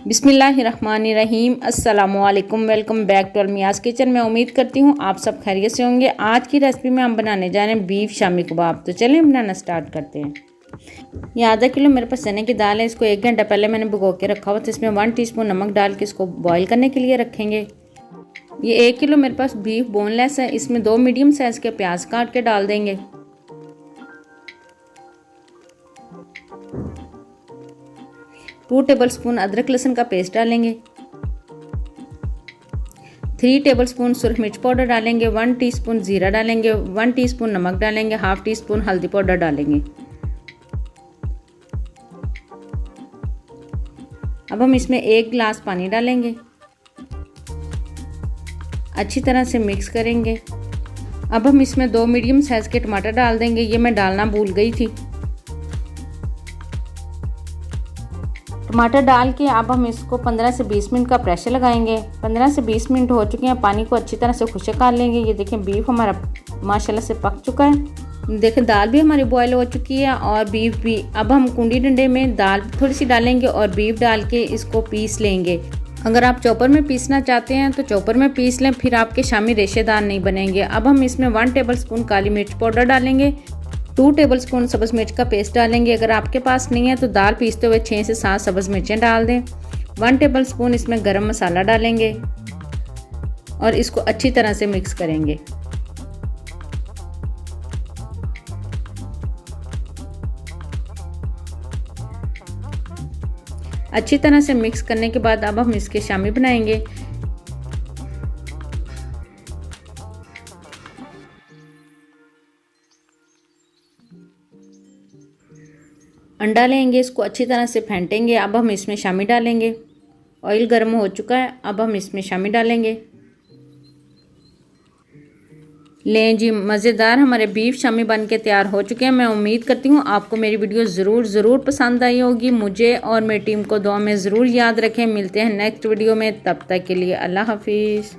बिस्मिल्लाहिर्रहमानिर्रहीम। अस्सलामुअलैकुम। Welcome back to Almiyaz kitchen. मैं उम्मीद करती हूँ आप सब खैरियत से होंगे। आज की रेसिपी में हम बनाने जा रहे हैं बीफ शामी कबाब। तो चलिए बनाना स्टार्ट करते हैं। ये आधा किलो मेरे पास चने की दाल है। इसको 1 घंटा पहले मैंने भिगो के रखा हुआ था। इसमें 1 टीस्पून नमक डाल के इसको बॉईल करने के लिए रखेंगे। ये 1 किलो मेरे पास बीफ बोनलेस है। इसमें 2 मीडियम साइज़ के प्याज काट के डाल देंगे। 2 टेबलस्पून अदरक लहसुन का पेस्ट डालेंगे। 3 टेबलस्पून सुरख मिर्च पाउडर डालेंगे। 1 टीस्पून जीरा डालेंगे। 1 टीस्पून नमक डालेंगे। हाफ टी स्पून हल्दी पाउडर डालेंगे। अब हम इसमें 1 गिलास पानी डालेंगे। अच्छी तरह से मिक्स करेंगे। अब हम इसमें 2 मीडियम साइज़ के टमाटर डाल देंगे। ये मैं डालना भूल गई थी। टमाटर डाल के अब हम इसको 15 से 20 मिनट का प्रेशर लगाएंगे। 15 से 20 मिनट हो चुके हैं। पानी को अच्छी तरह से खुश्क कर लेंगे। ये देखें बीफ हमारा माशाल्लाह से पक चुका है। देखें दाल भी हमारी बॉयल हो चुकी है और बीफ भी। अब हम कुंडी डंडे में दाल थोड़ी सी डालेंगे और बीफ डाल के इसको पीस लेंगे। अगर आप चॉपर में पीसना चाहते हैं तो चॉपर में पीस लें, फिर आपके शामी रेशेदार नहीं बनेंगे। अब हम इसमें 1 टेबलस्पून काली मिर्च पाउडर डालेंगे। 2 टेबलस्पून सब्ज़ मिर्च का पेस्ट डालेंगे। अगर आपके पास नहीं है तो दाल पीसते हुए 6 से 7 सब्ज़ मिर्चें डाल दें। 1 टेबलस्पून इसमें गरम मसाला डालेंगे और इसको अच्छी तरह से मिक्स करेंगे। अच्छी तरह से मिक्स करने के बाद अब हम इसके शामी बनाएंगे। अंडा लेंगे, इसको अच्छी तरह से फेंटेंगे। अब हम इसमें शामी डालेंगे। ऑयल गर्म हो चुका है। अब हम इसमें शामी डालेंगे। लें जी, मज़ेदार हमारे बीफ शामी बन के तैयार हो चुके हैं। मैं उम्मीद करती हूँ आपको मेरी वीडियो ज़रूर पसंद आई होगी। मुझे और मेरी टीम को दुआ में ज़रूर याद रखें। मिलते हैं नेक्स्ट वीडियो में, तब तक के लिए अल्लाह हाफिज़।